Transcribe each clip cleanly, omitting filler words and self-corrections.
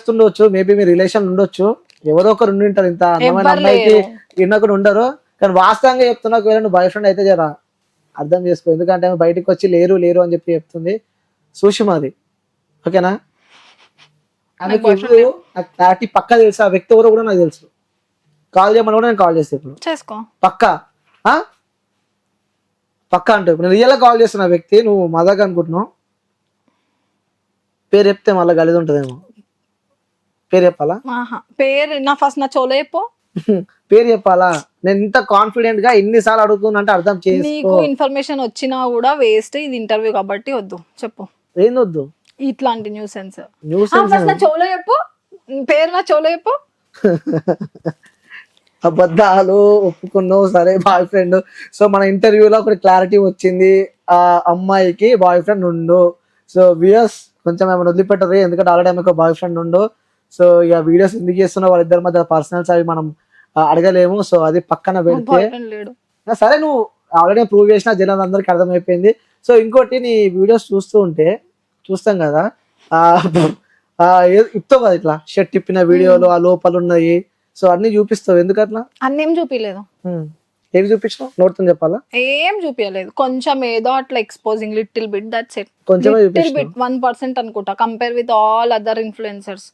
ఉండొచ్చు, మేబీ మీ రిలేషన్ ఉండొచ్చు, ఎవరో ఒకరు ఉండి ఉంటారు. ఇంత అందమైన అమ్మాయికి ఇన్నొకరు ఉండరు. కానీ వాస్తవంగా చెప్తున్నా, ఒకవేళ నువ్వు బాయ్ ఫ్రెండ్ అయితే జరా అర్థం చేసుకో. ఎందుకంటే ఆమె బయటకు వచ్చి లేరు లేరు అని చెప్పి చెప్తుంది. సుషిమాది ఓకేనా? ఆమె క్లారిటీ పక్కా తెలుసు. ఆ వ్యక్తి ఎవరో కూడా నాకు తెలుసు. కాల్ చేయమని కూడా నేను కాల్ చేస్తాను ఇప్పుడు. చేసుకో పక్కా. పక్కా అంటే ఇప్పుడు నేను రియల్ గా కాల్ చేస్తున్న వ్యక్తి, నువ్వు మజాక్ అనుకుంటున్నావు. పేరు చెప్తే మళ్ళీ గలీజ్ ఉంటదేమో. పేరు చెప్పాలా? పేరు నా ఫస్ట్ నా చోలో చెప్పు. పేరు చెప్పాలా? నేను ఇంత కాన్ఫిడెంట్ గా ఎన్నిసార్లు అడుగుతున్నా అంటే అర్థం చేసుకో. నీకు ఇన్ఫర్మేషన్ వచ్చినా కూడా వేస్ట్, ఇది ఇంటర్వ్యూ కాబట్టి వద్దు. చెప్పు ఏంది వద్దు? ఇట్లాంటి న్యూస్ సెన్స్ నా చోలో చెప్పు. పేరు నా చోలో చెప్పు. అబద్ధాలు ఒప్పుకున్నావు, సరే బాయ్ ఫ్రెండ్. సో మన ఇంటర్వ్యూలో ఒక క్లారిటీ వచ్చింది, ఆ అమ్మాయికి బాయ్ ఫ్రెండ్ ఉండు. సో వ్యూయర్స్ కొంచెం ఏమైనా వదిలిపెట్టరు, ఎందుకంటే ఆల్రెడీ ఆమెకు బాయ్ ఫ్రెండ్ ఉండు. సో ఇక వీడియోస్ ఎందుకు చేస్తున్నా, వాళ్ళిద్దరి మధ్య పర్సనల్స్ అవి మనం అడగలేము. సో అది పక్కన పెడితే సరే, నువ్వు ఆల్రెడీ ప్రూవ్ చేసిన జనాలు అందరికి అర్థమైపోయింది. సో ఇంకోటి, నీ వీడియోస్ చూస్తాం కదా, ఇస్తావు కదా ఇట్లా షర్ట్ తిప్పిన వీడియోలు, ఆ లోపల ఉన్నాయి. సో అన్ని చూపిస్తావు, ఎందుకట్లా? అన్ని ఏం చూపించలేదు. ఏమి చూపించావు? నోట్తో చెప్పాలా? ఏం చూపించలేదు, కొంచెం ఏదో అట్లా exposing little bit, that's it. కొంచెం లిటిల్ బిట్, 1% అనుకుంటా, compare with all other influencers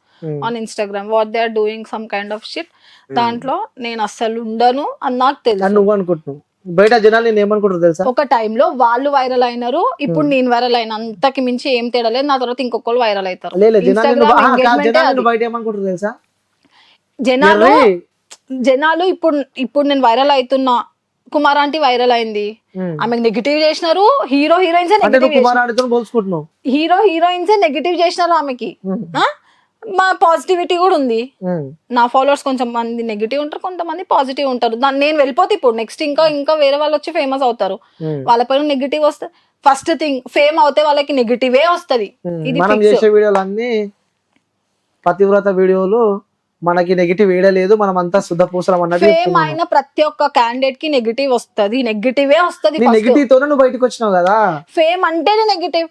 on Instagram, what they are doing some kind of shit. దాంట్లో నేను అస్సలు ఉండను అని నాకు తెలుసు. నువ్వు అనుకుంటున్నావు, బయట జనాలు నేను ఏమనుకుంటారు తెలుసా? ఒక టైంలో వాళ్ళు వైరల్ అయినారు, ఇప్పుడు నేను వైరల్ అయిన, అంతకి మించి ఏం తేడా లేదు. నా తర్వాత ఇంకొకరు వైరల్ అవుతారు. బయట ఏమనుకుంటారు తెలుసా? జనాలు ఇప్పుడు నేను వైరల్ అవుతున్నా, కుమార్ ఆంటీ వైరల్ అయింది, ఆమెకు నెగిటివ్ చేసినారు. హీరో హీరోయిన్స్ నెగిటివ్ చేసినారు ఆమెకి. మా పాజిటివిటీ కూడా ఉంది. నా ఫాలోవర్స్ కొంచెం మంది నెగిటివ్ ఉంటారు, కొంతమంది పాజిటివ్ ఉంటారు. నేను వెళ్ళిపోతే ఇప్పుడు నెక్స్ట్ ఇంకా వేరే వాళ్ళు వచ్చి ఫేమస్ అవుతారు, వాళ్ళ పైన నెగిటివ్ వస్తుంది. ఫస్ట్ థింగ్, ఫేమ్ అవుతే వాళ్ళకి నెగిటివే వస్తుంది. ఇది పతివ్రత వీడియోలు మనకి నెగిటివ్ వేయలేదు, మనం అంతా శుద్ధ పూసలం అన్నది. ఫేమ్ అయిన ప్రతి ఒక్క క్యాండిడేట్ కి నెగిటివ్ వస్తుంది, నెగిటివే వస్తుంది. నెగిటివ్ తోనే నువ్వు బయటకు వచ్చినావు కదా. ఫేమ్ అంటేనే నెగిటివ్.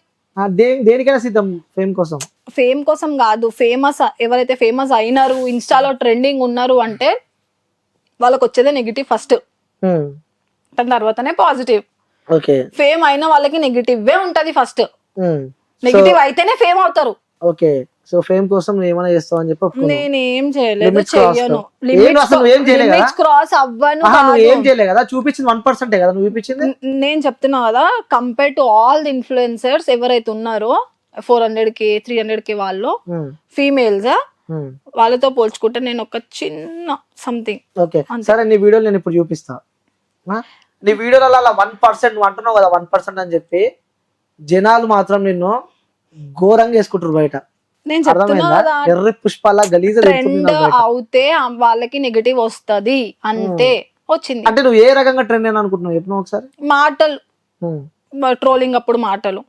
దేనికైనా సిద్ధం ఫేమ్ కోసం కాదు. ఎవరైతే ఫేమస్ అయినారు, ఇన్స్టాలో ట్రెండింగ్ ఉన్నారు అంటే వాళ్ళకి వచ్చేదే నెగిటివ్ ఫస్ట్, దాని తర్వాతనే పాజిటివ్. ఫేమ్ అయిన వాళ్ళకి నెగిటివ్ ఉంటది ఫస్ట్. నెగిటివ్ అయితేనే ఫేమ్ అవుతారు. ఓకే, సో ఫేమ్ కోసం నువ్వు ఏమైనా చేస్తావు అని చెప్పి నేనేం చేయలేదు, చెయ్యను. లిమిట్స్ క్రాస్ అవ్వను. ఏం చేయలేదు కదా, చూపించింది 1% కదా నువ్వు చూపించింది. నేను చెప్తున్నా కదా, compare to all the influencers ఎవరైతే ఉన్నారో 400K 300K వాళ్ళు ఫీమేల్స్, వాళ్ళతో పోల్చుకుంటే నేను ఒక చిన్న సంథింగ్. ఓకే సరే, నీ వీడియోలు నేను ఇప్పుడు చూపిస్తా. నీ వీడియోలలో 1% నువ్వు అంటున్నావు కదా 1% అని చెప్పి, జనాలు మాత్రం నిన్ను ఘోరంగా వేసుకుంటారు బయట. నేను చెప్తున్నా కదా, ట్రెండ్ అవుతే వాళ్ళకి నెగటివ్ వస్తది అంతే. వచ్చింది అంటే నువ్వు ఏ రకంగా ట్రెండ్ అని అనుకుంటున్నావు చెప్పు ఒకసారి. మాటలు, ట్రోలింగ్ అప్పుడు మాటలు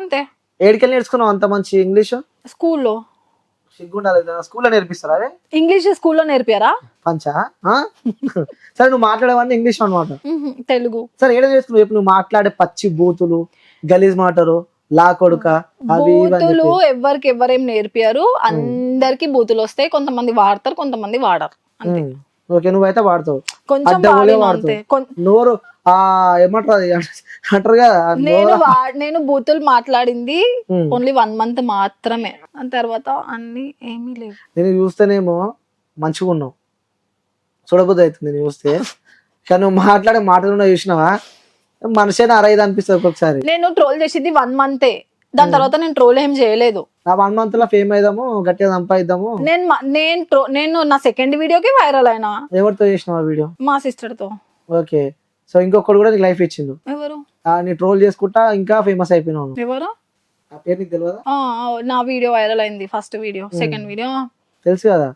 అంతే. ఏడికెళ్ళి నేర్చుకున్నావు అంత మంచి ఇంగ్లీష్? స్కూల్లో. స్కూల్లో నేర్పిస్తారా ఇంగ్లీష్? స్కూల్లో నేర్పారా? పంచా. సరే, నువ్వు మాట్లాడేవన్నీ ఇంగ్లీష్ అన్నమాట. తెలుగు సరే, ఏడ నేర్చుకున్నావు చెప్పు? నువ్వు మాట్లాడే పచ్చి బూతులు, గలీజ్ మాటలు, లా కొడుక, బూతులు ఎవరేం నేర్పారు? అందరికి బూతులు వస్తాయి, కొంతమంది వాడతారు, కొంతమంది వాడరు అంతే. ఓకే, నువ్వైతే వాడతావు, కొంచెం నోరు ఏమంటారు కదా. నేను బూతులు మాట్లాడింది ఓన్లీ 1 month మాత్రమే, దాని తర్వాత అన్ని ఏమీ లేవు. నేను చూస్తేనేమో మంచిగా ఉన్నావు, చూడబుద్ధి అవుతుంది నేను చూస్తే. కానీ నువ్వు మాట్లాడే మాటలు చూసినావా, మనిషిని అరైదు అనిపిస్తుంది ఒక్కొక్కసారి. నేను ట్రోల్ చేసింది 1 month, దాని తర్వాత నేను ట్రోల్ ఏం చేయలేదు. ఆ 1 month లో ఫేమ్ అయిదాము, గట్టిగా సంపాదిద్దాము. నేను నా సెకండ్ వీడియోకి వైరల్ అయినా. ఎవరితో చేసినావు ఆ వీడియో? మా సిస్టర్ తో. ఓకే, సో ఇంకొకటి కూడా నీకు లైఫ్ ఇచ్చిండు. ఎవరు? నీ ట్రోల్ చేసుకుంటా ఇంకా ఫేమస్ అయిపోయినావు. ఎవరు? ఆ పేరు నీకు తెలియదా? నా వీడియో వైరల్ అయింది, ఫస్ట్ వీడియో. సెకండ్ వీడియో తెలుసు కదా,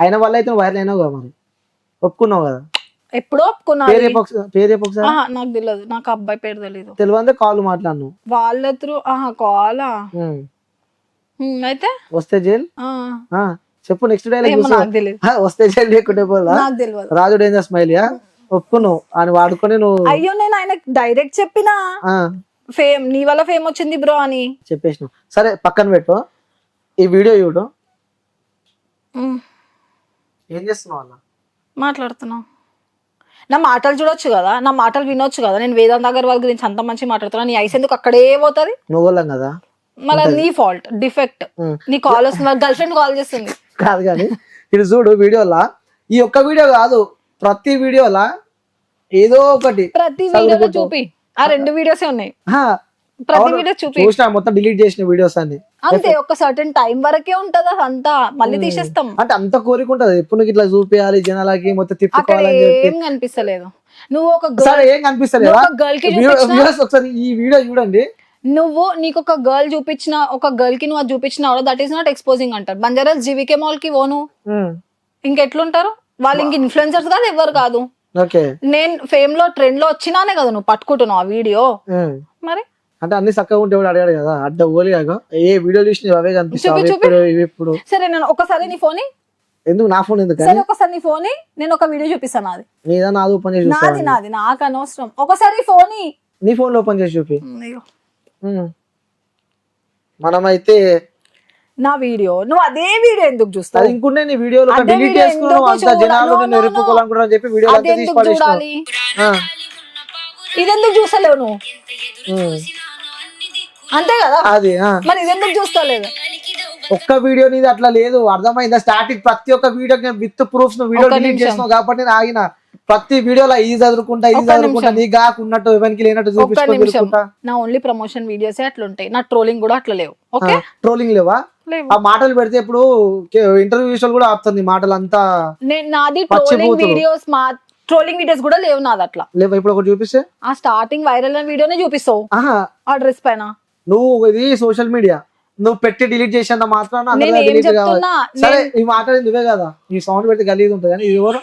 అయిన వల్ల అయితే వైరల్ అయినావు కదా, మరి ఒప్పుకున్నావు కదా. ఎప్పుడో ఒప్పుకున్నా. నాకు తెలియదు, నాకు అబ్బాయి పేరు తెలియదు. తెలియదు, కాల్ మాట్లాడను వాళ్ళ త్రూ. కాలా అయితే వస్తే జైల్ చెప్పు. నెక్స్ట్ డైలాగ్ వస్తే జైలు లేకుంటే పోలా, రాజు డేంజర్ స్మైల్. ఒప్పుకున్నావు అని వాడుకొని నువ్వు. అయ్యో, నేను ఆయన డైరెక్ట్ చెప్పినా ఫేమ్ నీ వల్ల ఫేమ్ వచ్చింది బ్రో అని చెప్పేసినావు. సరే, పక్కన పెట్టు, ఈ వీడియో చూడు. ఉమ్, ఏం చేస్తున్నావు అన్న? మాట్లాడుతున్నావు. నా మాటలు చూడొచ్చు కదా, నా మాటలు వినొచ్చు కదా. నేను వేదాంత్ అగర్వాల్ గురించి అంత మంచి మాట్లాడుతున్నా, నీ ఐస్ ఎందుకు అక్కడే పోతుంది? నువ్వులం కదా. మళ్ళీ నీ ఫాల్ట్, డిఫెక్ట్. నీ కాల్ వస్తుంది, గర్ల్ ఫ్రెండ్ కాల్ చేస్తుంది. కాదు కానీ ఇది చూడు వీడియోలా, ఈ ఒక్క వీడియో కాదు ప్రతి వీడియోలా ఏదో ఒకటి ప్రతి వీడియోలో చూపి. ఆ 2 వీడియోసే ఉన్నాయి. ప్రతి వీడియో చూపి. చూసినా మొత్తం డిలీట్ చేసిన వీడియోస్ అన్ని. అంతే, ఒక సర్టెన్ టైం వరకే ఉంటది అంతా, మళ్ళీ తీసేస్తాం. అంటే అంత కోరిక ఉంటది ఎప్పుడు నీకు ఇట్లా చూపించాలి జనాలకి మొత్తం అక్కడ తిప్పుకోవాలని చెప్పి. ఏం కనిపిస్తలేదు. నువ్వు ఒక సరే ఏం కనిపిస్తలేదా? గర్ల్ కి వ్యూవర్స్ ఒకసారి ఈ వీడియో చూడండి. నీకు ఒక గర్ల్ చూపించిన, ఒక గర్ల్ కి నువ్వు అది చూపించిన, దట్ ఈస్ నాట్ ఎక్స్పోజింగ్ అంటారు. బంజారాస్ జీవికే మాల్ కి పోను, ఇంకెట్లుంటారు వాళ్ళు? ఇంక ఇన్ఫ్లుయెన్సర్స్ కాదు, ఎవరు కాదు. ఓకే, నేను ఫేమ్ లో ట్రెండ్ లో వచ్చినానే కదా నువ్వు పట్టుకుంటున్నావు ఆ వీడియో. మరి అంటే అన్ని చక్కగా ఉంటే కూడా అడిగాడు కదా, అడ్డ ఓలి ఏ వీడియో చూసిన అవే కనిపిస్తాయి ఇప్పుడు. సరే, నేను ఒకసారి నీ ఫోన్, ఎందుకు నా ఫోన్ ఎందుకు? సరే ఒకసారి నీ ఫోన్, నేను ఒక వీడియో చూపిస్తాను. నాది నీదా? నాది ఓపెన్ చేసి నాది నాకు అనవసరం. ఒకసారి ఫోన్, నీ ఫోన్ లో ఓపెన్ చేసి చూపి. మనమైతే నా వీడియో, నువ్వు అదే వీడియో ఎందుకు చూస్తావు? అది ఇంకొన్ని నీ వీడియోలో డిలీట్ చేసుకున్నావు, అంత జనాలు నిన్ను ఎరుపుకోవాలనుకుంటారని చెప్పి వీడియో అంతా తీసి పడేసినావు. ఇదెందుకు చూస్తలేవు నువ్వు? అంతే కదా, అది మరి ఇదెందుకు చూస్తలేదు? ఒక్క వీడియో నీది అట్లా లేదు, అర్థమైందా? స్టార్టింగ్ ప్రతి ఒక్క వీడియో విత్ ప్రూఫ్స్ నువ్వు వీడియో డిలీట్ చేసినావు కాబట్టి నేను ఆగిన. ప్రతి వీడియోలో ఇది చదువుకుంటా నీ గాకున్నట్టు ఎవరికి లేనట్టు చూపించుకుంటా. నా ఓన్లీ ప్రమోషన్ వీడియోస్ అట్లుంటాయి, నా ట్రోలింగ్ కూడా అట్లా లేవు. ఓకే, ట్రోలింగ్ లేవా? ఆ మాటలు పెడితే ఇప్పుడు ఇంటర్వ్యూస్ కూడా ఆపుతుంది మాటలు అంతా. నాది ట్రోలింగ్ వీడియోస్, ట్రోలింగ్ వీడియోస్ కూడా లేవు నాది అట్లా లేవు. ఇప్పుడు ఒకటి చూపిస్తే ఆ స్టార్టింగ్ వైరల్ అయిన వీడియోనే చూపిస్తావు ఆ డ్రెస్ పైన. నువ్వు ఇది సోషల్ మీడియా నువ్వు పెట్టి డిలీట్ చేసేంత మాత్రాన సరే ఈ మాట నువ్వే కదా, ఈ సౌండ్ పెడితే గలీజ్ ఉంటుంది కానీ ఇది ఎవరు?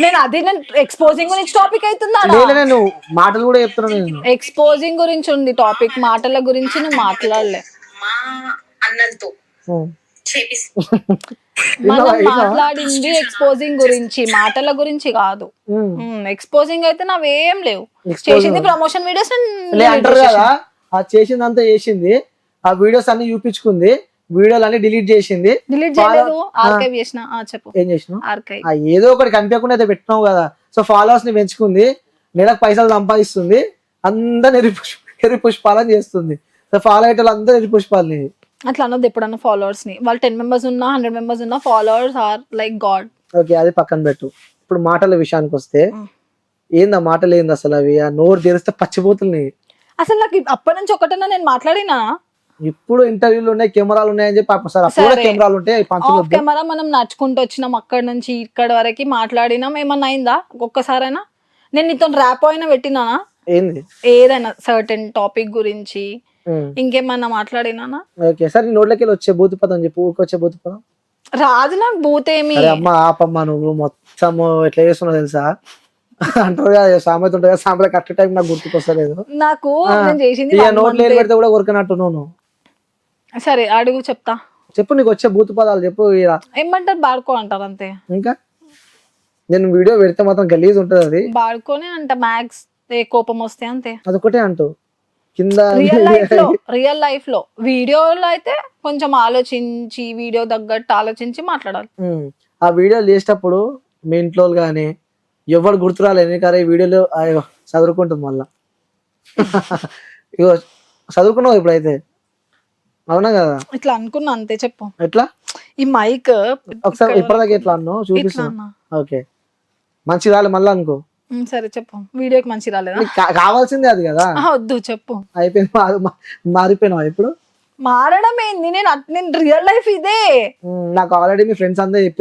నేను ఎక్స్పోజింగ్ గురించి టాపిక్ అవుతుందా? నేను మాటలు కూడా చెప్తున్నా. నేను ఎక్స్పోజింగ్ గురించి ఉంది టాపిక్, మాటల గురించి నువ్వు మాట్లాడలే. మనం మాట్లాడింది ఎక్స్పోజింగ్ గురించి, మాటల గురించి కాదు. ఎక్స్పోజింగ్ అయితే నావేం లేవు. చేసింది ప్రమోషన్ వీడియోస్ అంటారు కదా, ఆ చేసిందంతా చేసింది, ఆ వీడియోస్ అన్ని చూపించుకుంది, వీడియోలు అన్ని డిలీట్ చేసింది. డిలీట్ చేయలేదు, ఆర్కైవ్ చేసిన. చెప్పు ఏం చేసినావు? ఆర్కైవ్ ఏదో ఒకటి కనిపించకుండా అయితే పెట్టినావు కదా. సో ఫాలోవర్స్ ని పెంచుకుంది, నెలకు పైసలు సంపాదిస్తుంది, అందరు ఎరి పుష్పాలని చేస్తుంది. సో ఫాలో అయ్యేటోళ్ళు అందరూ ఎరి పుష్పాలని. అట్లా అన్నది ఎప్పుడన్నా ఫాలోవర్స్ ని. వాళ్ళు 10 members ఉన్నా 100 members ఉన్నా followers are like god. Okay, అది పక్కన పెట్టు. ఇప్పుడు మాటల విషయానికి వస్తే ఏందా మాటలు ఏంది అసలు? అవి ఆ నోరు తెరిస్తే పచ్చిపోతున్నాయి. అసలు నాకు అప్పటి నుంచి ఒకటన్నా నేను మాట్లాడినా? ఇప్పుడు ఇంటర్వ్యూలు ఉన్నాయి, కెమెరాలు ఉన్నాయని చెప్పి అప్పుడు కెమెరాలు ఉంటాయి. ఆఫ్ కెమెరా మనం నడుచుకుంటూ వచ్చినాం, అక్కడి నుంచి ఇక్కడ వరకు మాట్లాడినాం. ఏమన్నా అయిందా ఒక్కసారైనా? నేను నీతో ర్యాప్ అయినా పెట్టినానా? ఏంది ఏదైనా సర్టెన్ టాపిక్ గురించి ఇంకేమన్నా మాట్లాడినానా? ఓకే, సరే నోట్లకి వచ్చే బూతు పదం చెప్పు. ఊరికొచ్చే బూతు పదం రాదు నాకు. భూతేమి అమ్మ ఆపమ్మా, నువ్వు మొత్తం ఎట్లా చేస్తున్నావు తెలుసా? అంటారు కదా సామెత ఉంటుంది కదా, సామెత కరెక్ట్ టైం నాకు గుర్తుకొస్తలేదు. నాకు చేసింది నోట్లు ఏం పెడితే కూడా కొరికినట్టు నువ్వు. సరే అడుగు, చెప్తా. చెప్పు, నీకు వచ్చే బూతు పదాలు చెప్పు. ఏమంటారు? బాడుకో అంటారు అంతే. ఇంకా నేను వీడియో పెడితే మాత్రం గలీజ్ ఉంటది. అది బాడుకోనే అంట, మ్యాక్స్ కోపం వస్తే అంతే. అదొకటే అంటూ కింద. రియల్ లైఫ్ లో వీడియోలో అయితే కొంచెం ఆలోచించి, వీడియో తగ్గట్టు ఆలోచించి మాట్లాడాలి. ఆ వీడియో చేసేటప్పుడు మీ ఇంట్లో గానీ ఎవరు గుర్తురాలేదు కానీ వీడియోలో చదువుకుంటుంది మళ్ళా. ఇగో చదువుకున్నావు ఇప్పుడైతే, అవునా కదా? ఇట్లా అనుకున్నా అంతే. చెప్పు ఎట్లా? ఈ మైక్ ఒకసారి ఇప్పటిదాకా ఎట్లా అన్నావు చూపిస్తున్నా. ఓకే, మంచి రాలే మళ్ళా అనుకో. సరే చెప్పు. వీడియోకి మంచి రాలేదా? కావాల్సిందే అది కదా. వద్దు చెప్పు. అయిపోయింది, మారిపోయినావు ఇప్పుడు. మారడం ఏంది? నేను రియల్ లైఫ్ ఇదే. నాకు ఆల్రెడీ మీ ఫ్రెండ్స్ అందరూ